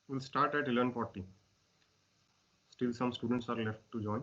We'll start at 11:40. Still some students are left to join.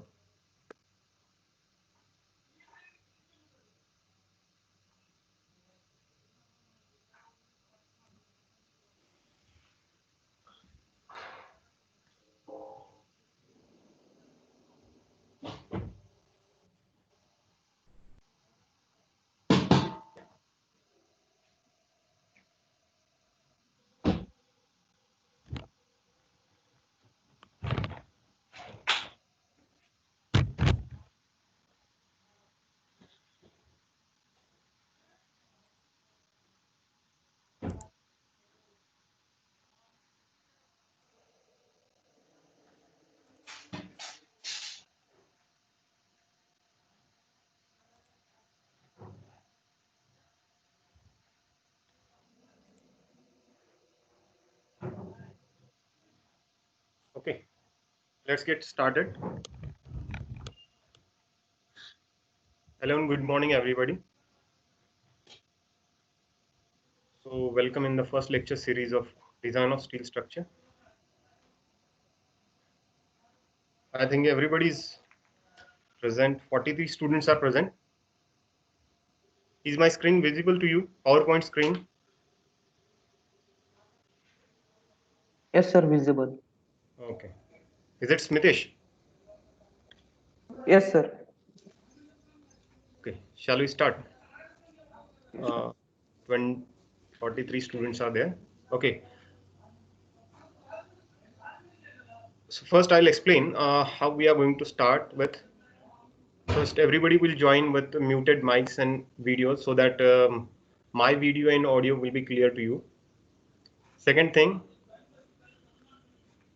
Okay, let's get started. Hello and good morning, everybody. So welcome in the first lecture series of Design of Steel Structure. I think everybody's present. 43 students are present. Is my screen visible to you? PowerPoint screen? Yes, sir, visible. Okay. Is it Smitish? Yes, sir. Okay. Shall we start? 43 students are there. Okay. So first I'll explain how we are going to start with. First, everybody will join with muted mics and videos so that my video and audio will be clear to you. Second thing,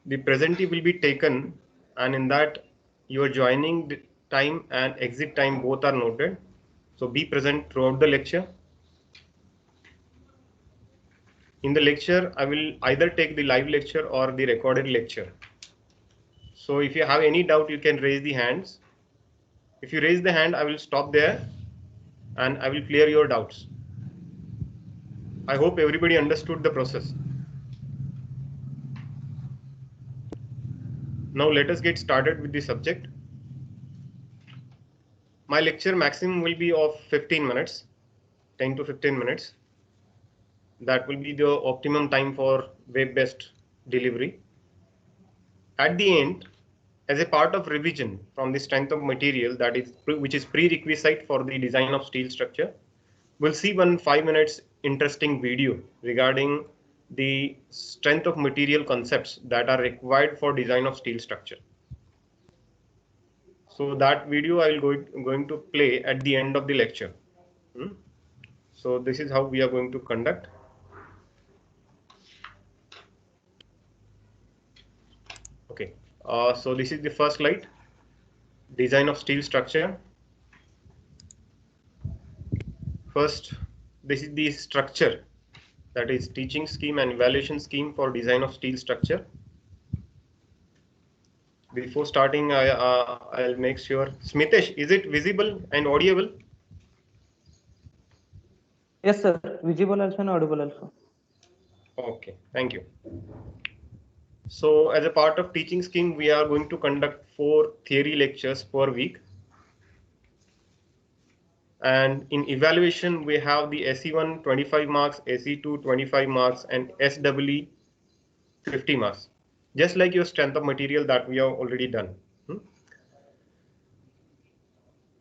the presentee will be taken, and in that your joining time and exit time both are noted. So be present throughout the lecture. In the lecture, I will either take the live lecture or the recorded lecture. So if you have any doubt, you can raise the hands. If you raise the hand, I will stop there and I will clear your doubts. I hope everybody understood the process. Now let us get started with the subject. My lecture maximum will be of 15 minutes, 10 to 15 minutes. That will be the optimum time for web-based delivery. At the end, as a part of revision from the strength of material which is prerequisite for the design of steel structure, we'll see one 5 minutes interesting video regarding the strength of material concepts that are required for design of steel structure. So that video I will going to play at the end of the lecture. So this is how we are going to conduct. Okay, so this is the first slide, design of steel structure. First, this is the structure, that is teaching scheme and evaluation scheme for design of steel structure. Before starting, I'll make sure. Smitesh, is it visible and audible? Yes, sir. Visible also and audible also. Okay, thank you. So as a part of teaching scheme, we are going to conduct 4 theory lectures per week. And in evaluation, we have the SE1 25 marks, SE2 25 marks, and SEE 50 marks. Just like your strength of material that we have already done.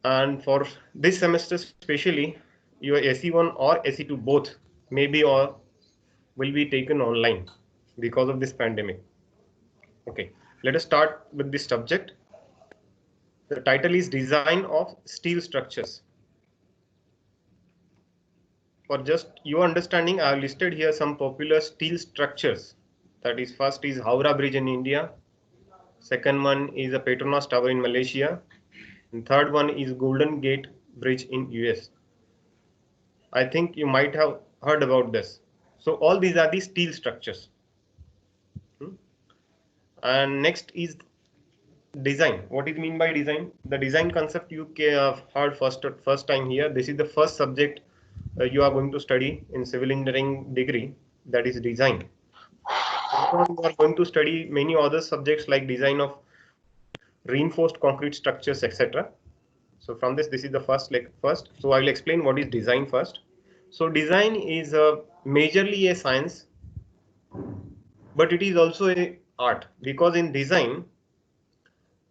And for this semester especially, your SE1 or SE2 both maybe or will be taken online because of this pandemic. Okay, let us start with this subject. The title is Design of Steel Structures. For just your understanding, I have listed here some popular steel structures. That is, first is Howrah Bridge in India. Second one is a Petronas Tower in Malaysia. And third one is Golden Gate Bridge in US. I think you might have heard about this. So all these are the steel structures. And next is design. What is mean by design? The design concept you have heard first time here. This is the first subject you are going to study in civil engineering degree, that is design. You are going to study many other subjects like design of reinforced concrete structures, etc. So from this is the first. So I will explain what is design first. So design is majorly a science, but it is also a art, because in design,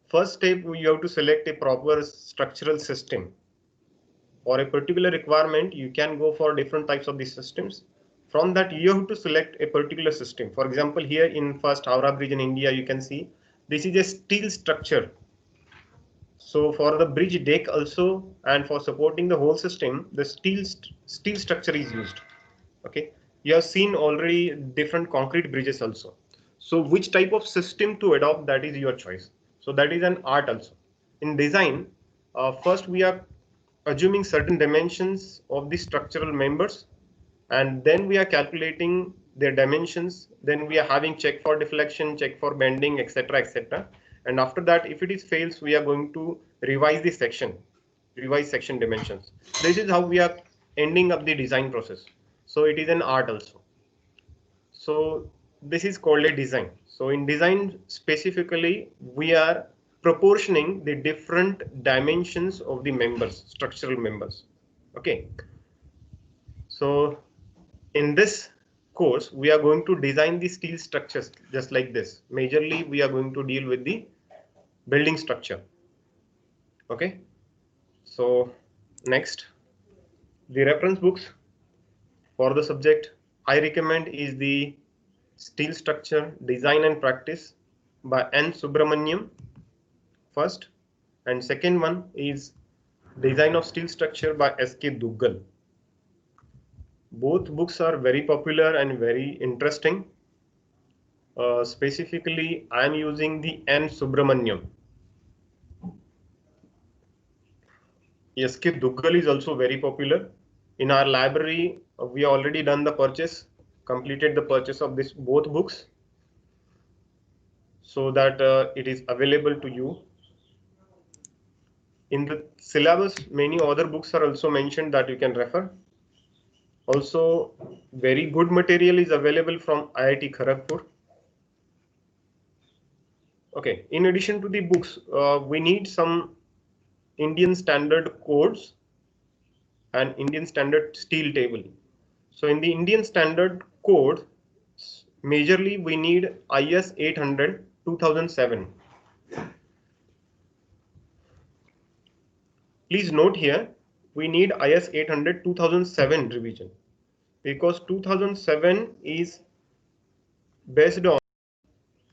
first step you have to select a proper structural system. For a particular requirement, you can go for different types of these systems. From that, you have to select a particular system. For example, here in first Howrah Bridge in India, you can see this is a steel structure. So for the bridge deck also, and for supporting the whole system, the steel structure is used. Okay, you have seen already different concrete bridges also. So which type of system to adopt, that is your choice. So that is an art also. In design, first we are assuming certain dimensions of the structural members, and then we are calculating their dimensions. Then we are having check for deflection, check for bending, etc., etc. And after that, if it is fails, we are going to revise the section, revise section dimensions. This is how we are ending up the design process. So it is an art also. So this is called a design. So in design specifically, we are proportioning the different dimensions of the members, structural members. Okay. So in this course, we are going to design the steel structures just like this. Majorly, we are going to deal with the building structure. Okay. So next, the reference books for the subject I recommend is the Steel Structure Design and Practice by N. Subramaniam first, and second one is Design of Steel Structure by S.K. Duggal. Both books are very popular and very interesting. Specifically, I am using the N. Subramaniam. S.K. Duggal is also very popular. In our library, we already done the purchase, completed the purchase of this both books, so that it is available to you. In the syllabus, many other books are also mentioned that you can refer. Also, very good material is available from IIT Kharagpur. Okay, in addition to the books, we need some Indian standard codes and Indian standard steel table. So in the Indian standard code, majorly we need IS 800 2007. Please note here, we need IS 800 2007 revision, because 2007 is based on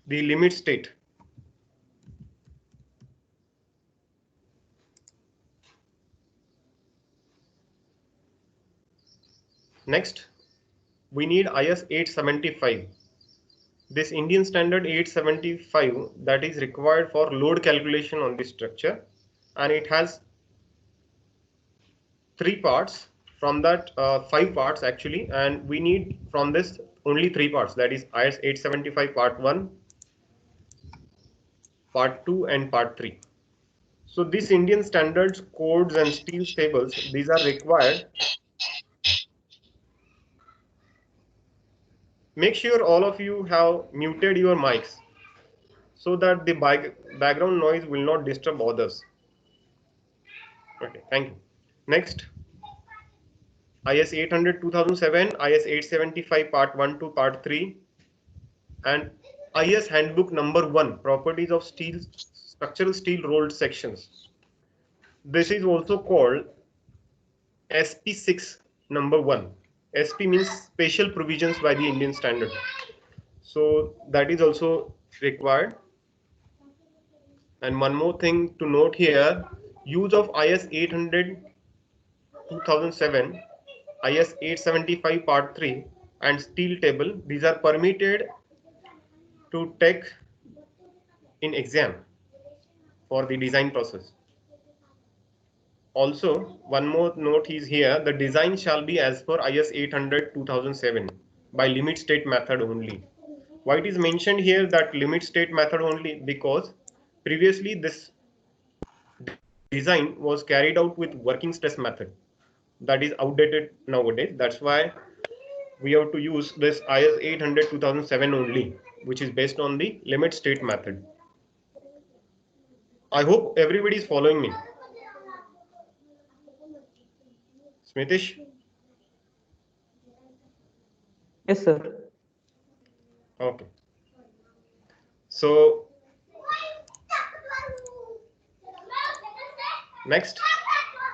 the limit state. Next, we need IS 875. This Indian standard 875 that is required for load calculation on this structure, and it has 3 parts. From that 5 parts actually, and we need from this only 3 parts, that is IS 875 part 1, part 2 and part 3. So these Indian standards, codes and steel tables, these are required. Make sure all of you have muted your mics so that the background noise will not disturb others. Okay, thank you. Next, IS 800 2007, IS 875 part 1 to part 3, and IS handbook number 1, properties of steel, structural steel rolled sections. This is also called SP6 number 1. SP means special provisions by the Indian standard. So that is also required. And one more thing to note here, use of IS 800 2007, IS 875 part 3 and steel table, these are permitted to take in exam for the design process. Also, one more note is here, the design shall be as per IS 800 2007 by limit state method only. Why it is mentioned here that limit state method only? Because previously this design was carried out with working stress method. That is outdated nowadays. That's why we have to use this IS 800 2007 only, which is based on the limit state method. I hope everybody is following me. Smitish? Yes, sir. Okay. So next,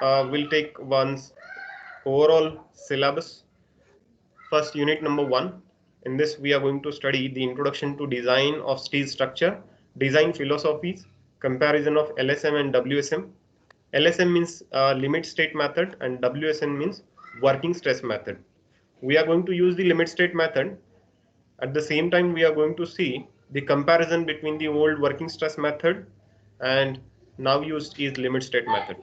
we'll take one's overall syllabus. First, unit number 1. In this, we are going to study the introduction to design of steel structure, design philosophies, comparison of LSM and WSM. LSM means limit state method and WSM means working stress method. We are going to use the limit state method. At the same time, we are going to see the comparison between the old working stress method and now used is limit state method.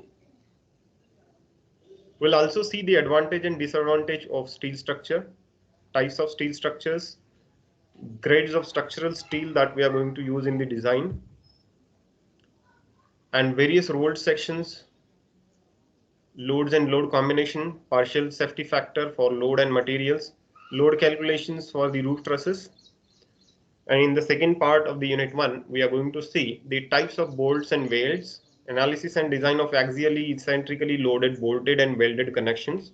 We'll also see the advantage and disadvantage of steel structure, types of steel structures, grades of structural steel that we are going to use in the design, and various rolled sections, loads and load combination, partial safety factor for load and materials, load calculations for the roof trusses. And in the second part of the unit 1, we are going to see the types of bolts and welds, analysis and design of axially, eccentrically loaded, bolted and welded connections,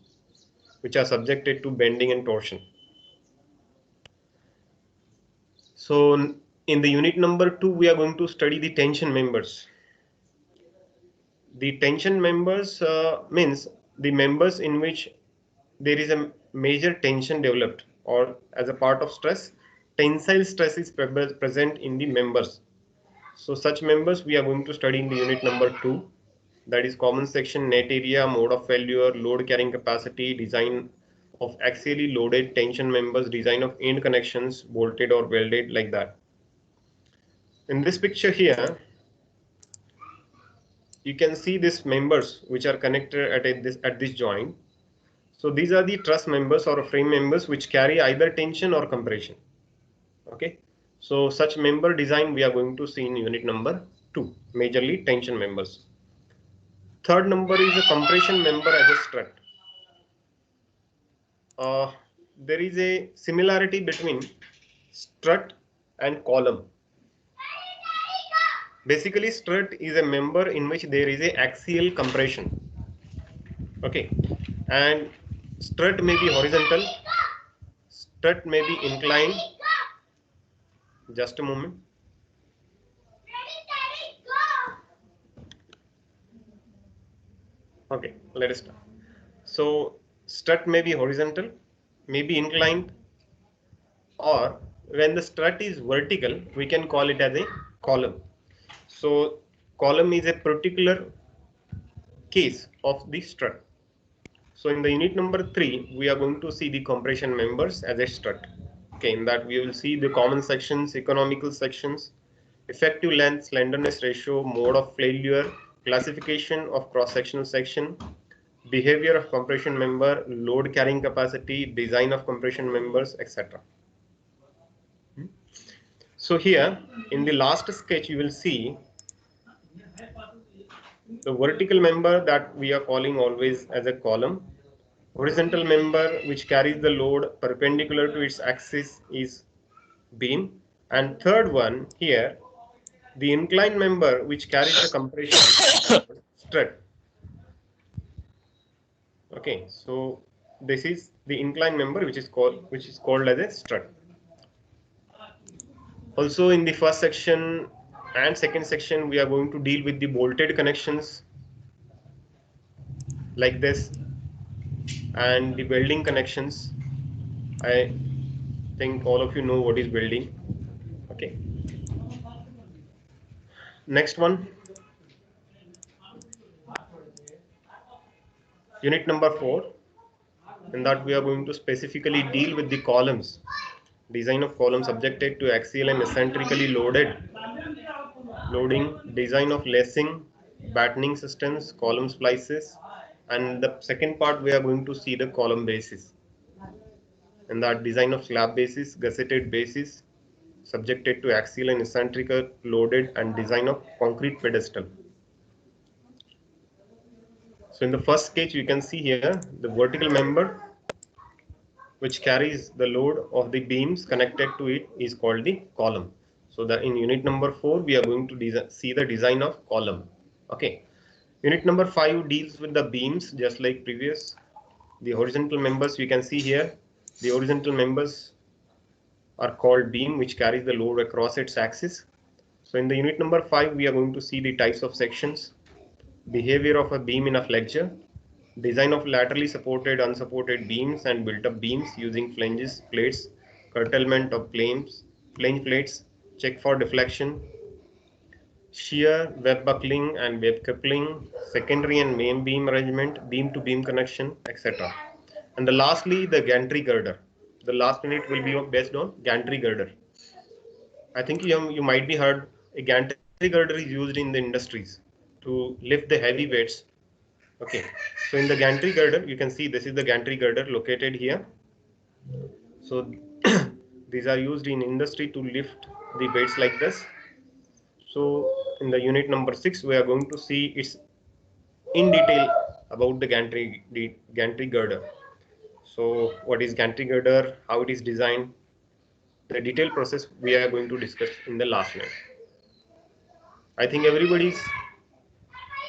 which are subjected to bending and torsion. So in the unit number 2, we are going to study the tension members. The tension members means the members in which there is a major tension developed, or as a part of stress, tensile stress is present in the members. So such members we are going to study in the unit number 2, that is common section, net area, mode of failure, load carrying capacity, design of axially loaded tension members, design of end connections, bolted or welded, like that. In this picture here, you can see these members which are connected at this joint. So these are the truss members or frame members which carry either tension or compression. Okay, so such member design we are going to see in unit number 2, majorly tension members. Third number is a compression member as a strut. There is a similarity between strut and column. Basically, strut is a member in which there is a axial compression. Okay, and strut may be horizontal, strut may be inclined. Just a moment. Okay, let us start. So strut may be horizontal, may be inclined, or when the strut is vertical, we can call it as a column. So column is a particular case of the strut. So in the unit number 3, we are going to see the compression members as a strut. Okay, in that we will see the common sections, economical sections, effective length, slenderness ratio, mode of failure, classification of cross-sectional section, behavior of compression member, load carrying capacity, design of compression members, etc. So here in the last sketch you will see the vertical member that we are calling always as a column, horizontal member which carries the load perpendicular to its axis is beam, and third one here the inclined member which carries the compression strut. Okay, so this is the inclined member which is called as a strut. Also in the first section and second section we are going to deal with the bolted connections, like this, and the welding connections. I think all of you know what is welding. Okay. Next one, unit number 4, in that we are going to specifically deal with the columns. Design of columns subjected to axial and eccentrically loading, design of lacing, battening systems, column splices, and the second part we are going to see the column bases. In that, design of slab bases, gusseted bases, subjected to axial and eccentrical loaded, and design of concrete pedestal. So in the first sketch, you can see here the vertical member which carries the load of the beams connected to it is called the column. So that in unit number 4, we are going to see the design of column. Okay. Unit number 5 deals with the beams, just like previous. The horizontal members you can see here. The horizontal members are called beam, which carries the load across its axis. So in the unit number 5, we are going to see the types of sections, behavior of a beam in a flexure, design of laterally supported, unsupported beams and built-up beams using flanges, plates, curtailment of flange plates, check for deflection, shear, web buckling and web coupling, secondary and main beam arrangement, beam to beam connection, etc. And lastly, the gantry girder. The last unit will be based on gantry girder. I think you might be heard a gantry girder is used in the industries to lift the heavy weights. Okay, so in the gantry girder, you can see this is the gantry girder located here. So these are used in industry to lift the weights like this. So in the unit number 6, we are going to see it's in detail about the gantry girder. So what is gantry girder, how it is designed, the detailed process we are going to discuss in the last unit. I think everybody is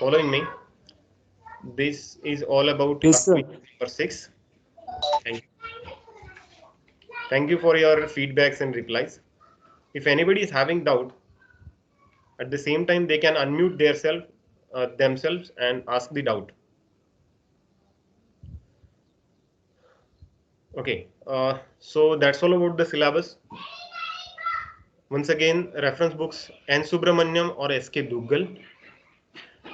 following me. This is all about Yes, sir. number 6. Thank you. Thank you for your feedbacks and replies. If anybody is having doubt, at the same time they can unmute themselves and ask the doubt. Okay, so that's all about the syllabus. Once again, reference books N. Subramaniam or S.K. Duggal.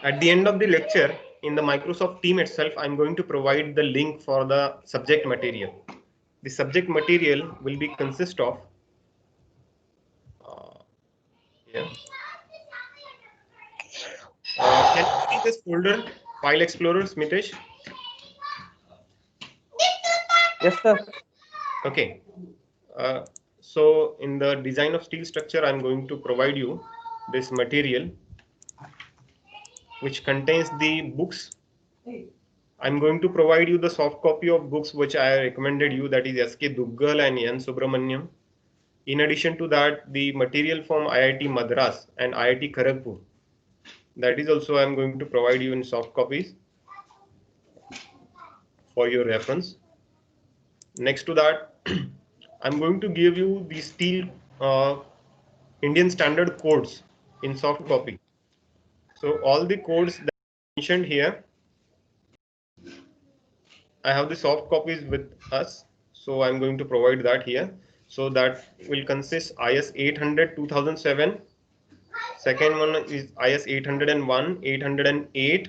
At the end of the lecture, in the Microsoft team itself, I'm going to provide the link for the subject material. The subject material will be consist of yeah. Can you see this folder, File Explorer, Smitesh? Yes, sir. Okay. So in the design of steel structure, I'm going to provide you this material, which contains the books. I'm going to provide you the soft copy of books which I recommended you, that is S.K. Duggal and N. Subramaniam. In addition to that, the material from IIT Madras and IIT Kharagpur. That is also I'm going to provide you in soft copies for your reference. Next to that, I'm going to give you the steel Indian standard codes in soft copy. So all the codes that I mentioned here, I have the soft copies with us. So I'm going to provide that here. So that will consist IS 800 2007. Second one is IS 801, 808.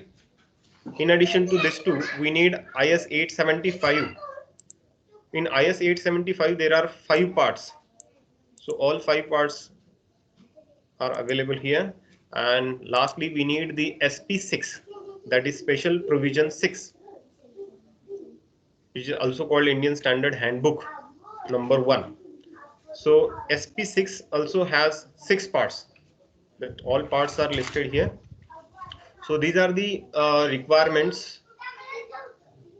In addition to this two, we need IS 875. In IS 875, there are 5 parts. So all 5 parts are available here. And lastly, we need the SP6, that is Special Provision 6, which is also called Indian Standard Handbook number 1. So SP6 also has 6 parts. That all parts are listed here. So these are the requirements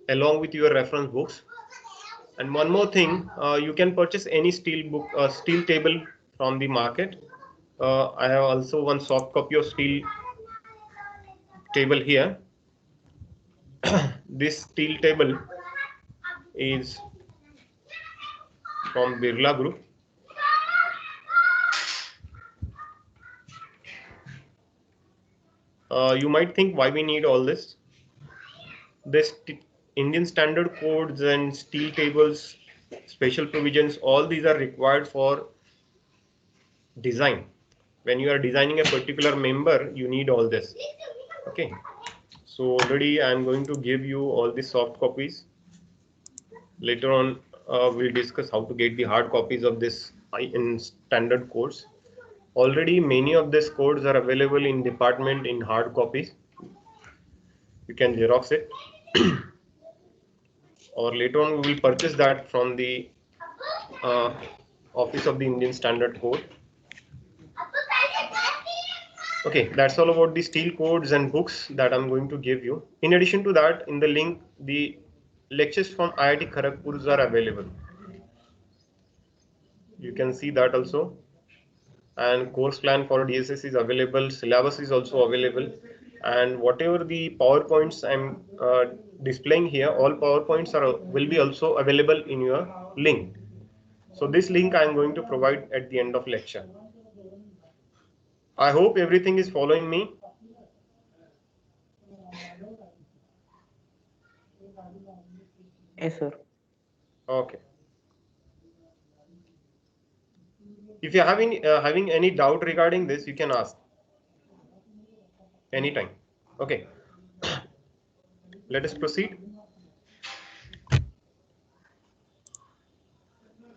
along with your reference books. And one more thing, you can purchase any steel table from the market. I have also one soft copy of steel table here. This steel table is from Birla Group. You might think why we need all this. this Indian standard codes and steel tables, special provisions, all these are required for design. When you are designing a particular member, you need all this. Okay. So already I am going to give you all the soft copies. Later on, we'll discuss how to get the hard copies of this in standard codes. Already many of these codes are available in department in hard copies. You can Xerox it. Or later on we will purchase that from the office of the Indian Standard Code. Okay, that's all about the steel codes and books that I'm going to give you. In addition to that, in the link, the lectures from IIT Kharagpur are available. You can see that also. And course plan for DSS is available. Syllabus is also available. And whatever the PowerPoints I'm displaying here, all PowerPoints will be also available in your link. So this link I'm going to provide at the end of lecture. I hope everything is following me. Yes, sir. Okay. If you're having any doubt regarding this, you can ask anytime. Okay. Let us proceed.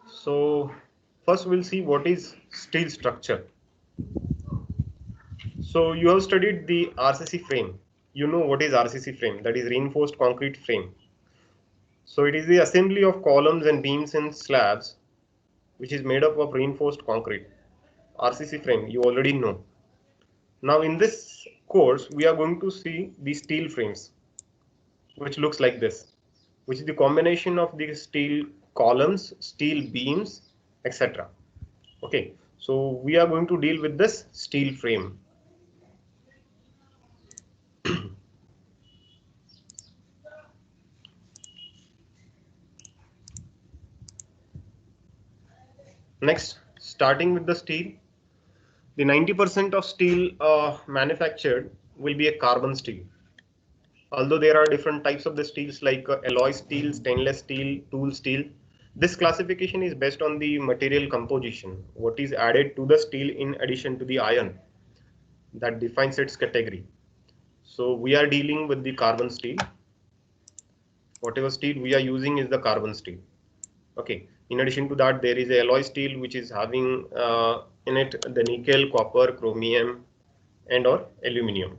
So first we'll see what is steel structure. So you have studied the RCC frame. You know what is RCC frame, that is reinforced concrete frame. So it is the assembly of columns and beams and slabs which is made up of reinforced concrete. RCC frame, you already know. Now in this course, we are going to see the steel frames, which looks like this, which is the combination of the steel columns, steel beams, etc. Okay, so we are going to deal with this steel frame. Next, starting with the steel, the 90% of steel manufactured will be a carbon steel. Although there are different types of the steels like alloy steel, stainless steel, tool steel. This classification is based on the material composition, what is added to the steel in addition to the iron, that defines its category. So we are dealing with the carbon steel. Whatever steel we are using is the carbon steel. Okay. In addition to that, there is a alloy steel which is having in it the nickel, copper, chromium, and or aluminium.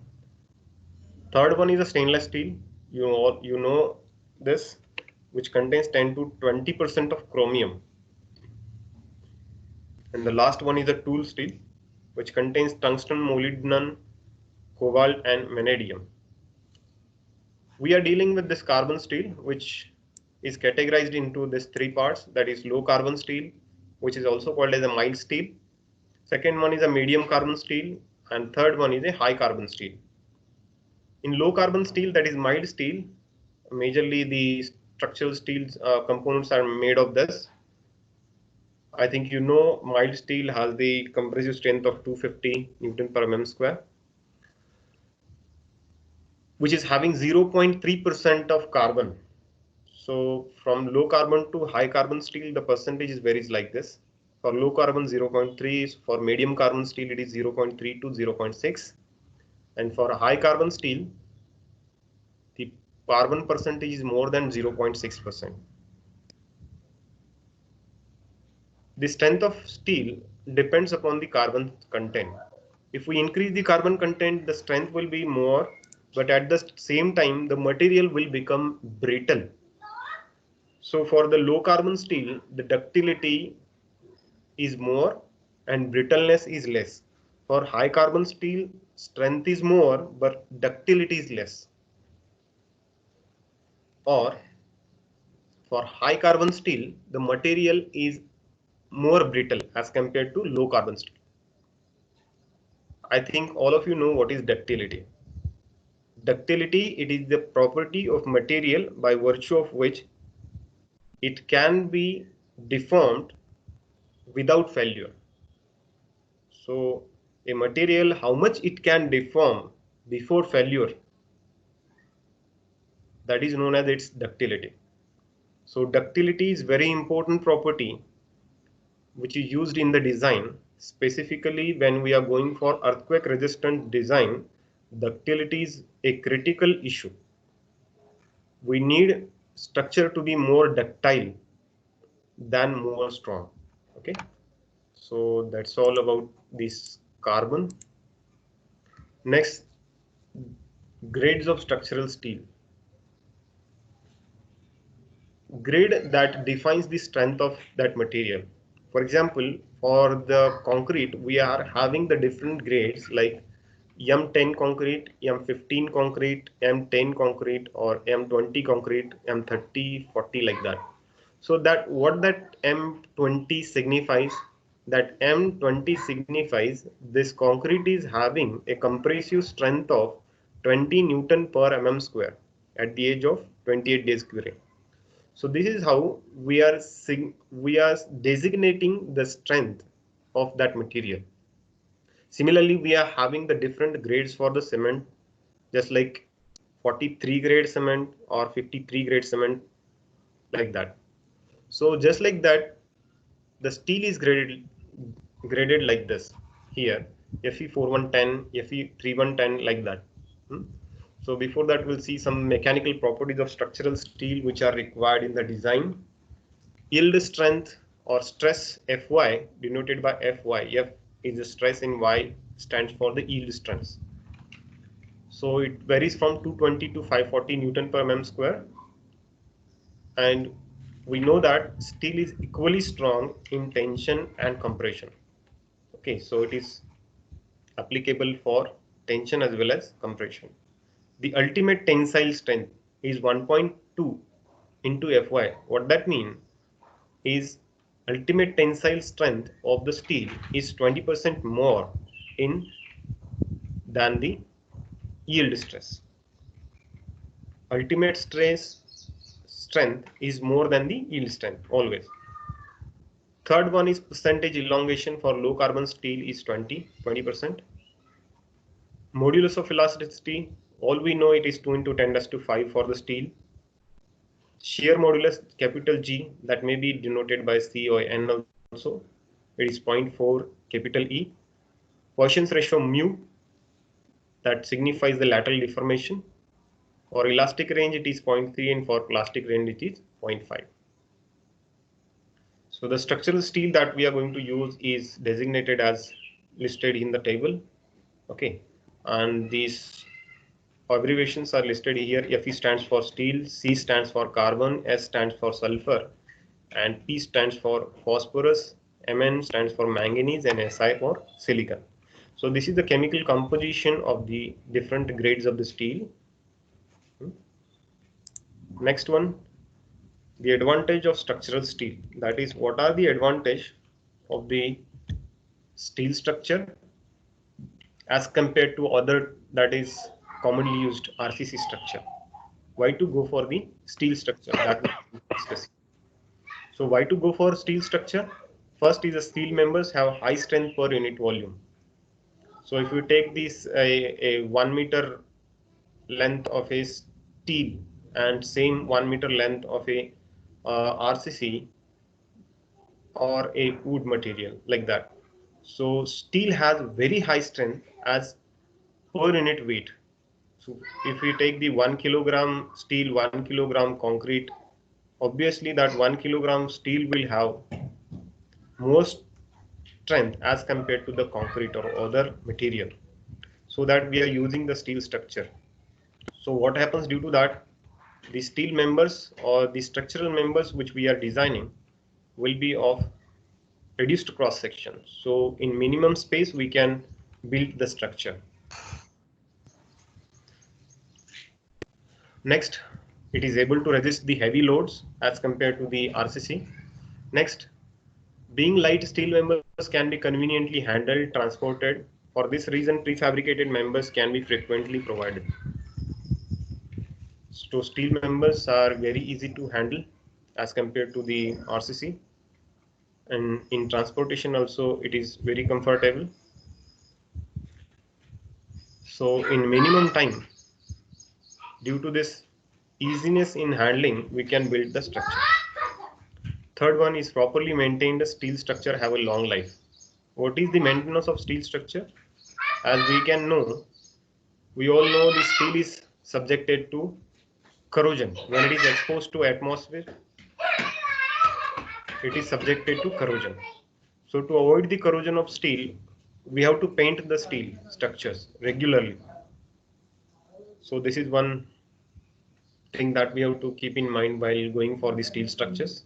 Third one is a stainless steel. You know this, which contains 10 to 20% of chromium. And the last one is a tool steel, which contains tungsten, molybdenum, cobalt, and vanadium. We are dealing with this carbon steel, which is categorized into these three parts, that is low carbon steel, which is also called as a mild steel. Second one is a medium carbon steel, and third one is a high carbon steel. In low carbon steel, that is mild steel, majorly the structural steel components are made of this. I think you know mild steel has the compressive strength of 250 Newton per mm square, which is having 0.3% of carbon. So from low carbon to high carbon steel, the percentage varies like this. For low carbon 0.3, for medium carbon steel it is 0.3 to 0.6, and for high carbon steel the carbon percentage is more than 0.6%. The strength of steel depends upon the carbon content. If we increase the carbon content, the strength will be more, but at the same time, the material will become brittle. So for the low carbon steel, the ductility is more and brittleness is less. For high carbon steel, strength is more, but ductility is less. Or for high carbon steel, the material is more brittle as compared to low carbon steel. I think all of you know what is ductility. Ductility, it is the property of material by virtue of which it can be deformed without failure. So a material, how much it can deform before failure, that is known as its ductility. So ductility is very important property which is used in the design. Specifically when we are going for earthquake resistant design, ductility is a critical issue. We need structure to be more ductile than more strong. Okay, so that's all about this carbon. Next, grades of structural steel. Grade that defines the strength of that material. For example, for the concrete, we are having the different grades like M10 concrete, M15 concrete, M10 concrete, or M20 concrete, M30, 40, like that. So that what that M20 signifies, that M20 signifies this concrete is having a compressive strength of 20 Newton per mm square at the age of 28 days curing. So this is how we are designating the strength of that material. Similarly, we are having the different grades for the cement, just like 43 grade cement or 53 grade cement, like that. So just like that, the steel is graded like this here, Fe4110, Fe3110, like that. So before that, we'll see some mechanical properties of structural steel which are required in the design. Yield strength or stress Fy, denoted by Fy. F is the stress and Y stands for the yield strength. So it varies from 220 to 540 Newton per mm square. And we know that steel is equally strong in tension and compression. Okay, so it is applicable for tension as well as compression. The ultimate tensile strength is 1.2 into Fy. What that means is ultimate tensile strength of the steel is 20% more than the yield stress. Ultimate strength is more than the yield strength always. Third one is percentage elongation for low carbon steel is 20%. Modulus of elasticity, all we know it is 2 into 10⁵ for the steel. Shear modulus, capital G, that may be denoted by C or N also. It is 0.4 capital E. Poisson's ratio mu, that signifies the lateral deformation. For elastic range it is 0.3 and for plastic range it is 0.5. So the structural steel that we are going to use is designated as listed in the table. Okay, and these abbreviations are listed here. Fe stands for steel, C stands for carbon, S stands for sulfur, and P stands for phosphorus, Mn stands for manganese, and Si for silicon. So this is the chemical composition of the different grades of the steel. Next one, the advantage of structural steel. That is, what are the advantage of the steel structure as compared to other, that is commonly used RCC structure. Why to go for the steel structure? That we discuss. So why to go for steel structure? First is the steel members have high strength per unit volume. So if you take this a 1 meter length of a steel and same 1 meter length of a RCC or a wood material, like that. So steel has very high strength as per unit weight. So if we take the 1 kilogram steel, 1 kilogram concrete, obviously that 1 kilogram steel will have more strength as compared to the concrete or other material. So that we are using the steel structure. So what happens due to that? The steel members or the structural members which we are designing will be of reduced cross section. So in minimum space we can build the structure. Next, it is able to resist the heavy loads as compared to the RCC. Next, being light, steel members can be conveniently handled, transported. For this reason, prefabricated members can be frequently provided. So steel members are very easy to handle as compared to the RCC, and in transportation also it is very comfortable. So in minimum time, due to this easiness in handling, we can build the structure. Third one is properly maintained steel structure have a long life. What is the maintenance of steel structure? As we can know, we all know the steel is subjected to corrosion. When it is exposed to atmosphere, it is subjected to corrosion. So to avoid the corrosion of steel, we have to paint the steel structures regularly. So this is one thing that we have to keep in mind while going for the steel structures.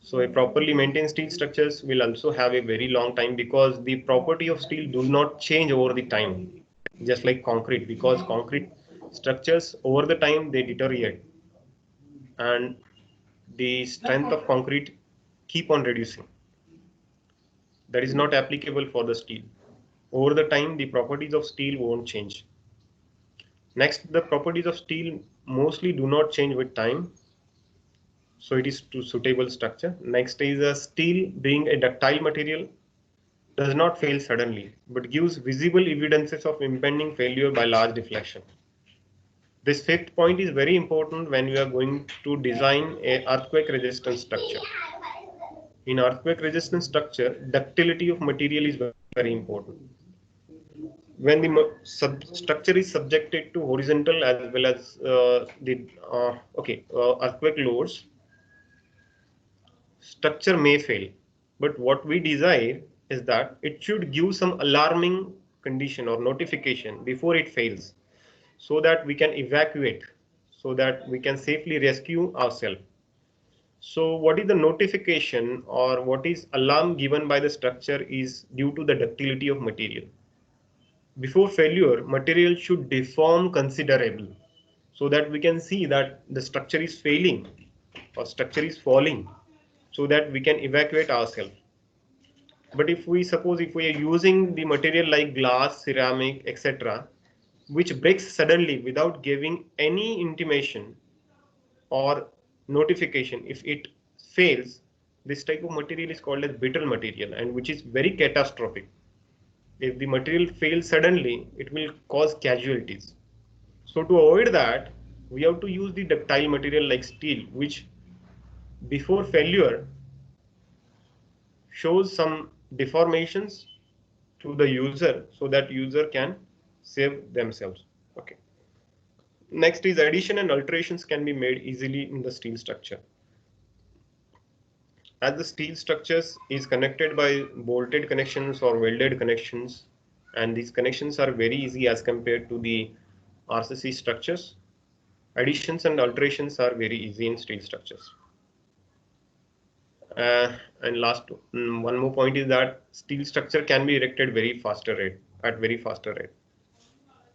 So a properly maintained steel structures will also have a very long time, because the property of steel do not change over the time, just like concrete, because concrete structures over the time they deteriorate and the strength of concrete keep on reducing. That is not applicable for the steel. Over the time, the properties of steel won't change. Next, the properties of steel mostly do not change with time, so it is to suitable structure. Next is a steel, being a ductile material, does not fail suddenly, but gives visible evidences of impending failure by large deflection. This fifth point is very important when we are going to design a earthquake resistant structure. In earthquake resistant structure, ductility of material is very important. When the structure is subjected to horizontal as well as earthquake loads, structure may fail. But what we desire is that it should give some alarming condition or notification before it fails, so that we can evacuate, so that we can safely rescue ourselves. So what is the notification or what is alarm given by the structure is due to the ductility of material. Before failure, material should deform considerably, so that we can see that the structure is failing or structure is falling, so that we can evacuate ourselves. But if we are using the material like glass, ceramic, etc., which breaks suddenly without giving any intimation or notification, if it fails, this type of material is called as brittle material, and which is very catastrophic. If the material fails suddenly, it will cause casualties. So to avoid that, we have to use the ductile material like steel, which before failure shows some deformations to the user, so that user can save themselves. Okay. Next is addition and alterations can be made easily in the steel structure. As the steel structures is connected by bolted connections or welded connections, and these connections are very easy as compared to the RCC structures, additions and alterations are very easy in steel structures. And last one more point is that steel structure can be erected at very faster rate.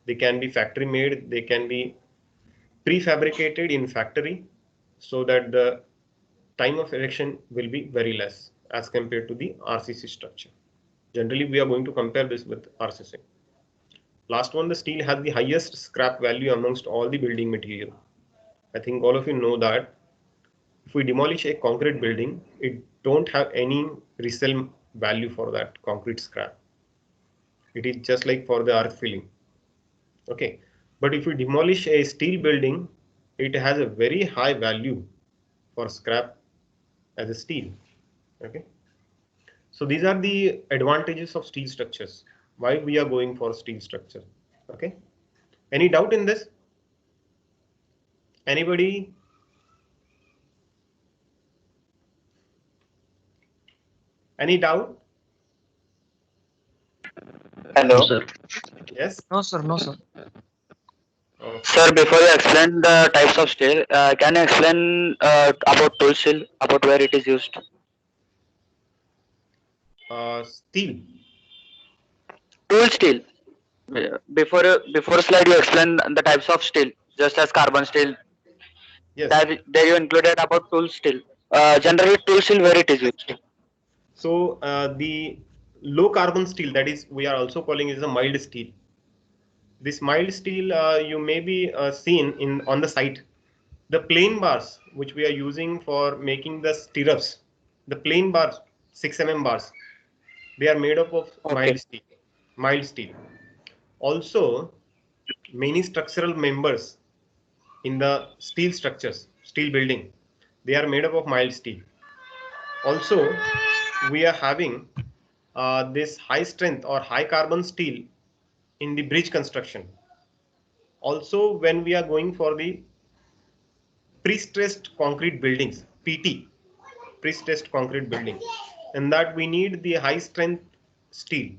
They can be factory made, they can be prefabricated in factory, so that the time of erection will be very less as compared to the RCC structure. Generally, we are going to compare this with RCC. Last one, the steel has the highest scrap value amongst all the building material. I think all of you know that if we demolish a concrete building, it don't have any resale value for that concrete scrap. It is just like for the earth filling. Okay, but if we demolish a steel building, it has a very high value for scrap as a steel. Okay, so these are the advantages of steel structures, why we are going for steel structure. Okay, any doubt in this? Anybody? Any doubt? Hello. No, sir. Yes. No, sir. No, sir. Okay. Sir, before you explain the types of steel, can you explain about tool steel, about where it is used? Steel. Tool steel. Before slide, you explain the types of steel, just as carbon steel. Yes. There you included about tool steel. Generally, tool steel where it is used. So the low carbon steel, that is, we are also calling is a mild steel. This mild steel you may be seen in on the site. The plain bars which we are using for making the stirrups, the plain bars, 6 mm bars, they are made up of Okay. mild steel. Mild steel. Also, many structural members in the steel structures, steel building, they are made up of mild steel. Also, we are having this high strength or high carbon steel in the bridge construction. Also, when we are going for the pre-stressed concrete buildings, PT, pre-stressed concrete building, and that we need the high strength steel,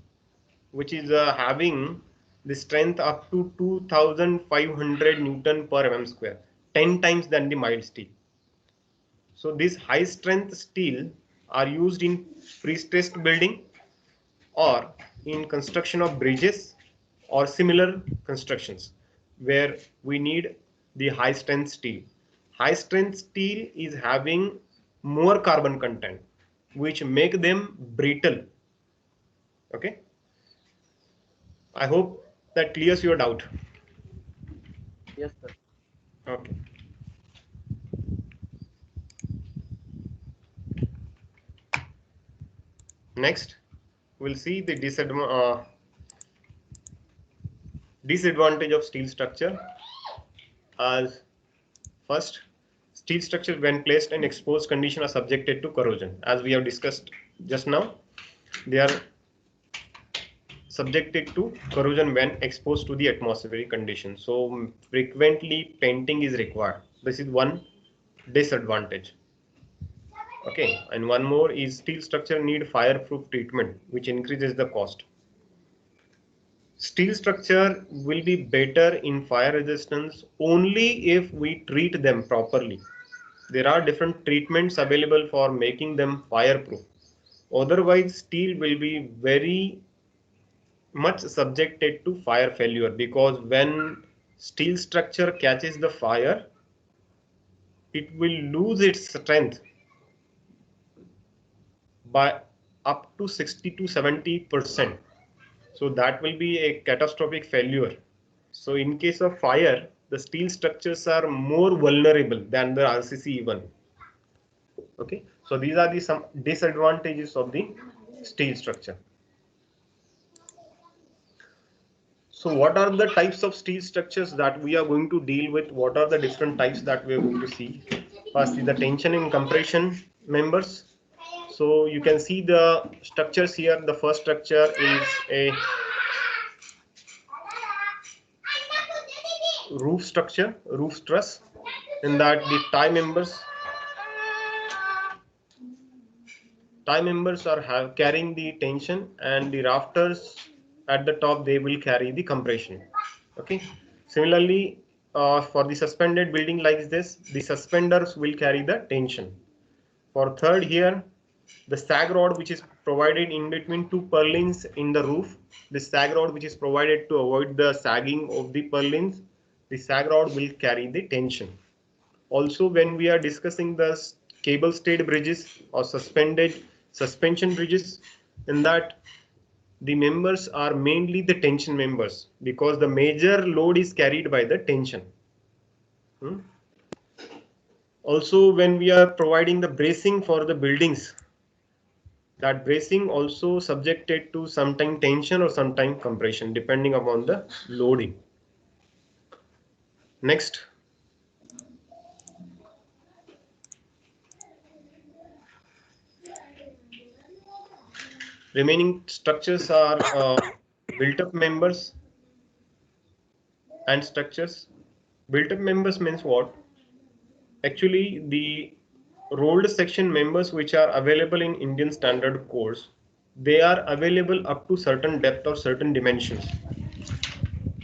which is having the strength up to 2500 Newton per mm square, 10 times than the mild steel. So these high strength steel are used in pre-stressed building or in construction of bridges or similar constructions where we need the high strength steel. High strength steel is having more carbon content, which make them brittle. Okay, I hope that clears your doubt. Yes, sir. Okay. Next, we'll see the disadvantage of steel structure. As first, steel structures when placed in exposed condition are subjected to corrosion. As we have discussed just now, they are subjected to corrosion when exposed to the atmospheric conditions. So frequently painting is required. This is one disadvantage. Okay, and one more is steel structure need fireproof treatment, which increases the cost. Steel structure will be better in fire resistance only if we treat them properly. There are different treatments available for making them fireproof. Otherwise, steel will be very much subjected to fire failure, because when steel structure catches the fire, it will lose its strength by up to 60 to 70%. So that will be a catastrophic failure. So in case of fire, the steel structures are more vulnerable than the RCC even. Okay, so these are the some disadvantages of the steel structure. So what are the types of steel structures that we are going to deal with? What are the different types that we are going to see? First is the tension and compression members. So you can see the structures here. The first structure is a roof structure, roof truss, in that the tie members are carrying the tension, and the rafters at the top, they will carry the compression. Okay, similarly, for the suspended building like this, the suspenders will carry the tension. For third here, the sag rod which is provided in between two purlins in the roof, the sag rod which is provided to avoid the sagging of the purlins, the sag rod will carry the tension. Also, when we are discussing the cable stayed bridges or suspension bridges, in that the members are mainly the tension members, because the major load is carried by the tension. Also, when we are providing the bracing for the buildings, that bracing also subjected to sometime tension or sometime compression depending upon the loading. Next, remaining structures are built up members and structures. Built up members means what? Actually, the rolled section members which are available in Indian standard codes, they are available up to certain depth or certain dimensions.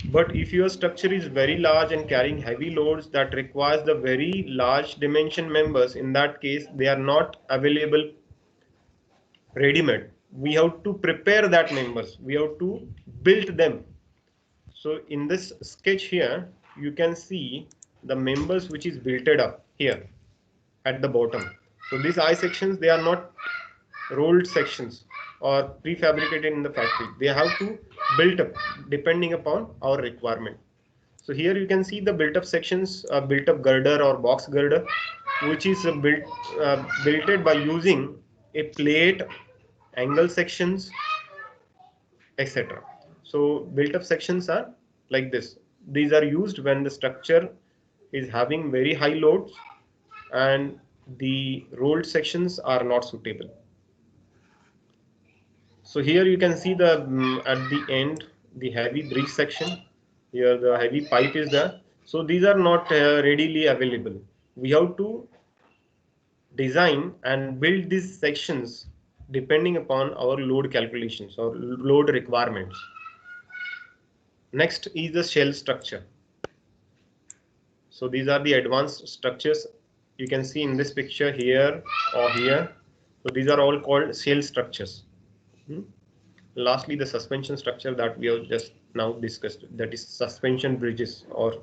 But if your structure is very large and carrying heavy loads that requires the very large dimension members, in that case they are not available ready-made. We have to prepare that members, we have to build them. So in this sketch here, you can see the members which is built up here at the bottom. So these I sections, they are not rolled sections or prefabricated in the factory. They have to build up depending upon our requirement. So here you can see the built up sections, built up girder or box girder, which is built by using a plate, angle sections, etc. So built up sections are like this. These are used when the structure is having very high loads and the rolled sections are not suitable. So here you can see the at the end the heavy bridge section. Here the heavy pipe is there. So these are not readily available. We have to design and build these sections depending upon our load calculations or load requirements. Next is the shell structure. So these are the advanced structures you can see in this picture here or here. So these are all called shell structures. Lastly, the suspension structure that we have just now discussed, that is suspension bridges or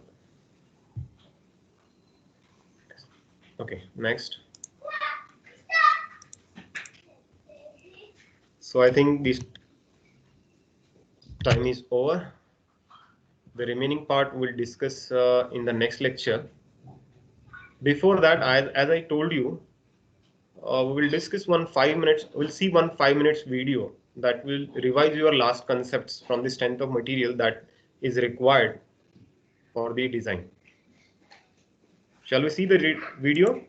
okay, next. So I think this time is over. The remaining part we'll discuss in the next lecture. Before that, as I told you, we will discuss we'll see one 5 minutes video that will revise your last concepts from the strength of material that is required for the design. Shall we see the video?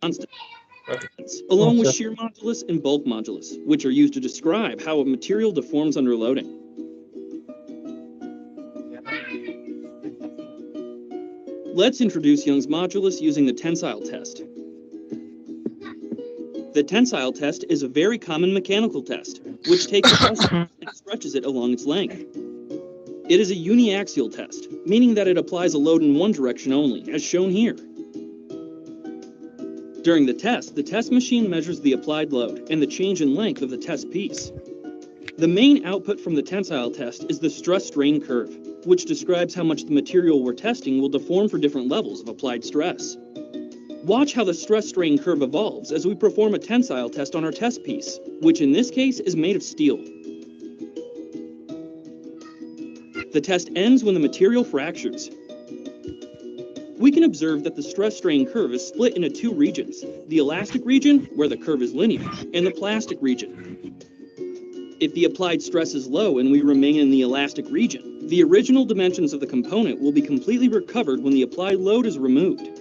Constant. Okay. Along with shear modulus and bulk modulus, which are used to describe how a material deforms under loading. Let's introduce Young's modulus using the tensile test. The tensile test is a very common mechanical test, which takes a test and stretches it along its length. It is a uniaxial test, meaning that it applies a load in one direction only, as shown here. During the test machine measures the applied load and the change in length of the test piece. The main output from the tensile test is the stress-strain curve, which describes how much the material we're testing will deform for different levels of applied stress. Watch how the stress-strain curve evolves as we perform a tensile test on our test piece, which in this case is made of steel. The test ends when the material fractures. We can observe that the stress-strain curve is split into two regions, the elastic region, where the curve is linear, and the plastic region. If the applied stress is low and we remain in the elastic region, the original dimensions of the component will be completely recovered when the applied load is removed.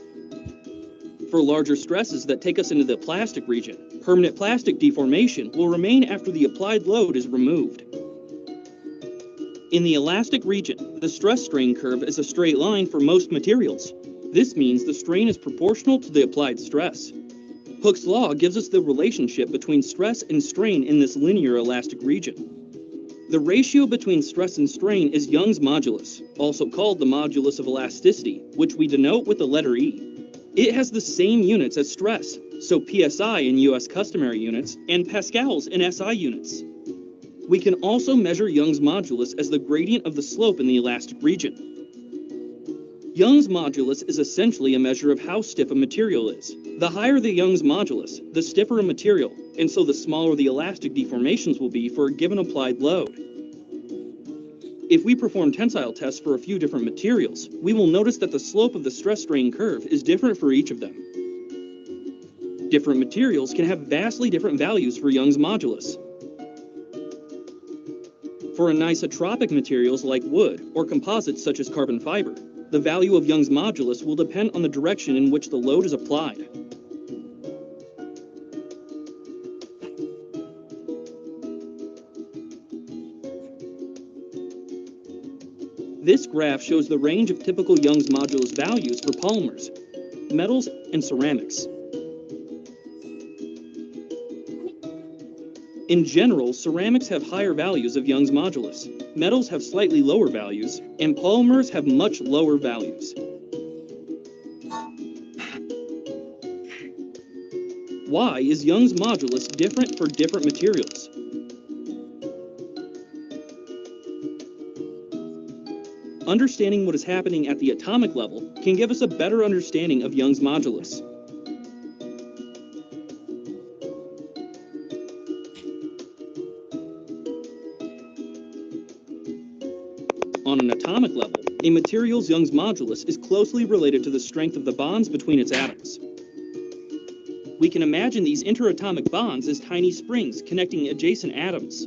For larger stresses that take us into the plastic region, permanent plastic deformation will remain after the applied load is removed. In the elastic region, the stress-strain curve is a straight line for most materials. This means the strain is proportional to the applied stress. Hooke's law gives us the relationship between stress and strain in this linear elastic region. The ratio between stress and strain is Young's modulus, also called the modulus of elasticity, which we denote with the letter E. It has the same units as stress, so PSI in US customary units and pascals in SI units. We can also measure Young's modulus as the gradient of the slope in the elastic region. Young's modulus is essentially a measure of how stiff a material is. The higher the Young's modulus, the stiffer a material, and so the smaller the elastic deformations will be for a given applied load. If we perform tensile tests for a few different materials, we will notice that the slope of the stress-strain curve is different for each of them. Different materials can have vastly different values for Young's modulus. For anisotropic materials like wood or composites such as carbon fiber, the value of Young's modulus will depend on the direction in which the load is applied. This graph shows the range of typical Young's modulus values for polymers, metals, and ceramics. In general, ceramics have higher values of Young's modulus, metals have slightly lower values, and polymers have much lower values. Why is Young's modulus different for different materials? Understanding what is happening at the atomic level can give us a better understanding of Young's modulus. On an atomic level, a material's Young's modulus is closely related to the strength of the bonds between its atoms. We can imagine these interatomic bonds as tiny springs connecting adjacent atoms.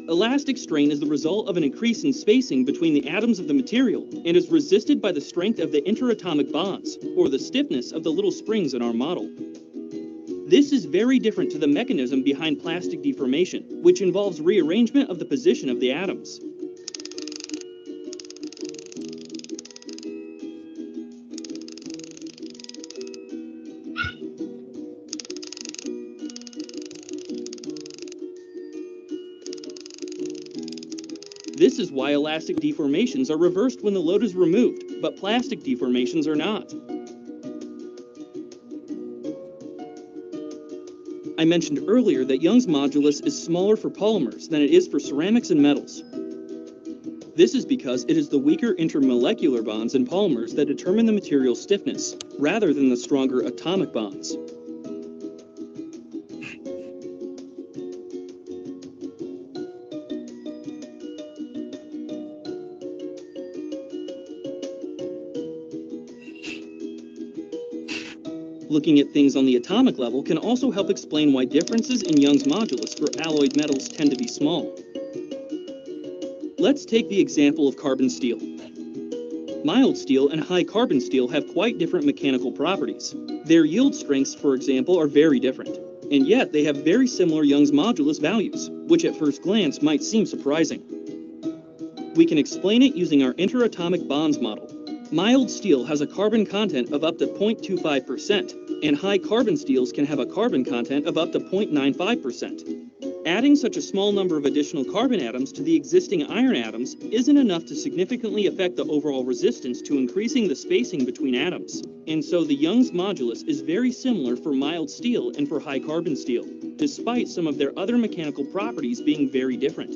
Elastic strain is the result of an increase in spacing between the atoms of the material and is resisted by the strength of the interatomic bonds, or the stiffness of the little springs in our model. This is very different to the mechanism behind plastic deformation, which involves rearrangement of the position of the atoms. This is why elastic deformations are reversed when the load is removed, but plastic deformations are not. I mentioned earlier that Young's modulus is smaller for polymers than it is for ceramics and metals. This is because it is the weaker intermolecular bonds in polymers that determine the material's stiffness, rather than the stronger atomic bonds. Looking at things on the atomic level can also help explain why differences in Young's modulus for alloyed metals tend to be small. Let's take the example of carbon steel. Mild steel and high carbon steel have quite different mechanical properties. Their yield strengths, for example, are very different, and yet they have very similar Young's modulus values, which at first glance might seem surprising. We can explain it using our interatomic bonds model. Mild steel has a carbon content of up to 0.25%, and high carbon steels can have a carbon content of up to 0.95%. Adding such a small number of additional carbon atoms to the existing iron atoms isn't enough to significantly affect the overall resistance to increasing the spacing between atoms. And so the Young's modulus is very similar for mild steel and for high carbon steel, despite some of their other mechanical properties being very different.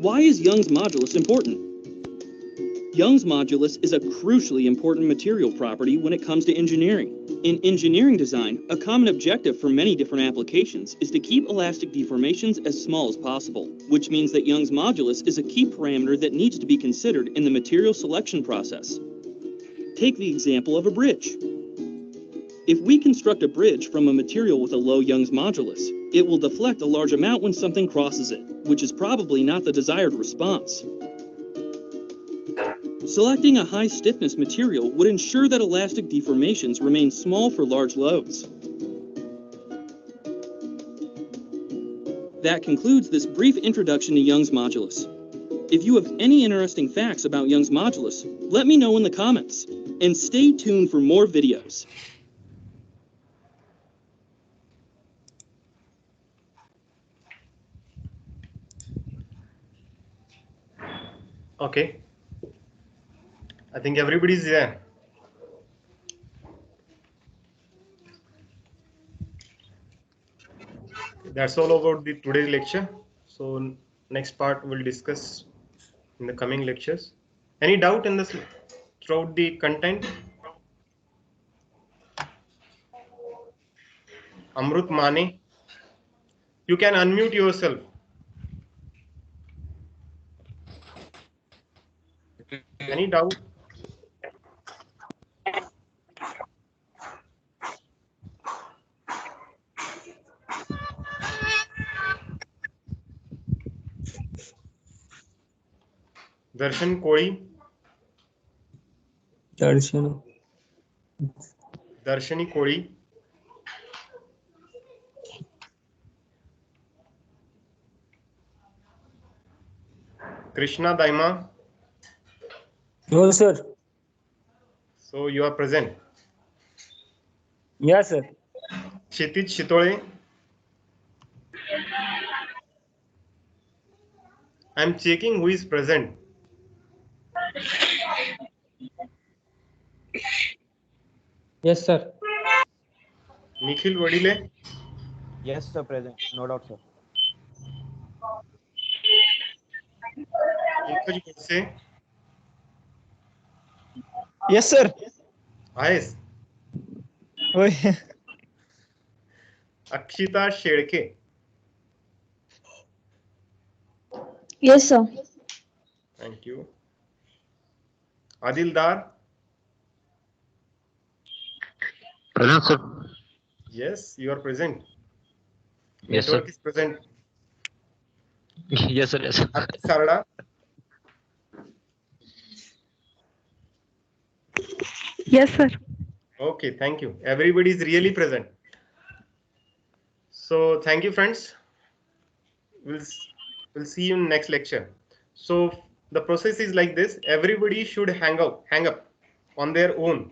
Why is Young's modulus important? Young's modulus is a crucially important material property when it comes to engineering. In engineering design, a common objective for many different applications is to keep elastic deformations as small as possible, which means that Young's modulus is a key parameter that needs to be considered in the material selection process. Take the example of a bridge. If we construct a bridge from a material with a low Young's modulus, it will deflect a large amount when something crosses it, which is probably not the desired response. Selecting a high stiffness material would ensure that elastic deformations remain small for large loads. That concludes this brief introduction to Young's modulus. If you have any interesting facts about Young's modulus, let me know in the comments, and stay tuned for more videos. Okay. I think everybody's there. That's all about the today's lecture. So next part we'll discuss in the coming lectures. Any doubt in this throughout the content? Amrut Mane, you can unmute yourself. Any doubt? Darshan Koi, Darshani Koi, Krishna Daima. No, sir. So you are present. Yes, sir. Kshitij Shitole. I'm checking who is present. Yes, sir. Nikhil Vadile. Yes, sir, present. No doubt, sir. Pankaj Godse. Yes, sir. Ayes. Akshita Shedke. Yes, sir. Thank you. Adil Dar. Present, sir. Yes, you are present. Yes, sir. Network is present. Yes, sir. Yes, sir. Sarada. Yes, sir. Okay, thank you. Everybody is really present. So thank you, friends. We'll see you in next lecture. So the process is like this. Everybody should hang up on their own.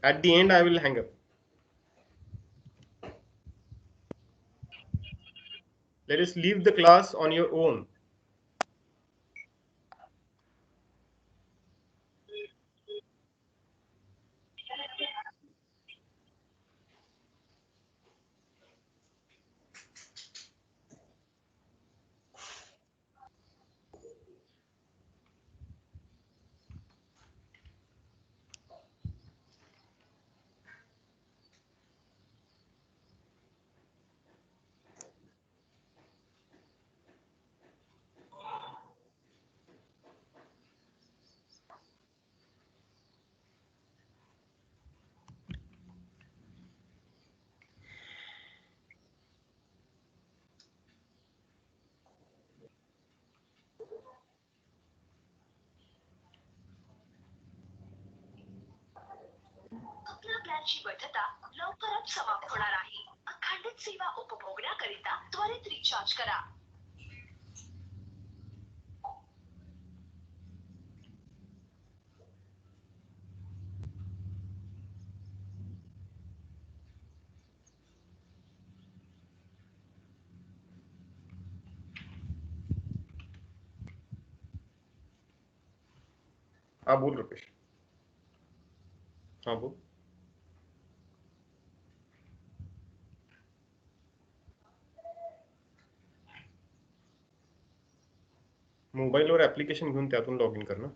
At the end, I will hang up. Let us leave the class on your own. आपल्या प्लॅनची वैधता लवकरच समाप्त होणार आहे. अखंडित सेवा उपभोगण्याकरिता त्वरित recharge करा. हाँ बोल रुपेश. हाँ बोल. मोबाईलवर ऍप्लिकेशन घेऊन त्यातून लॉग इन कर ना.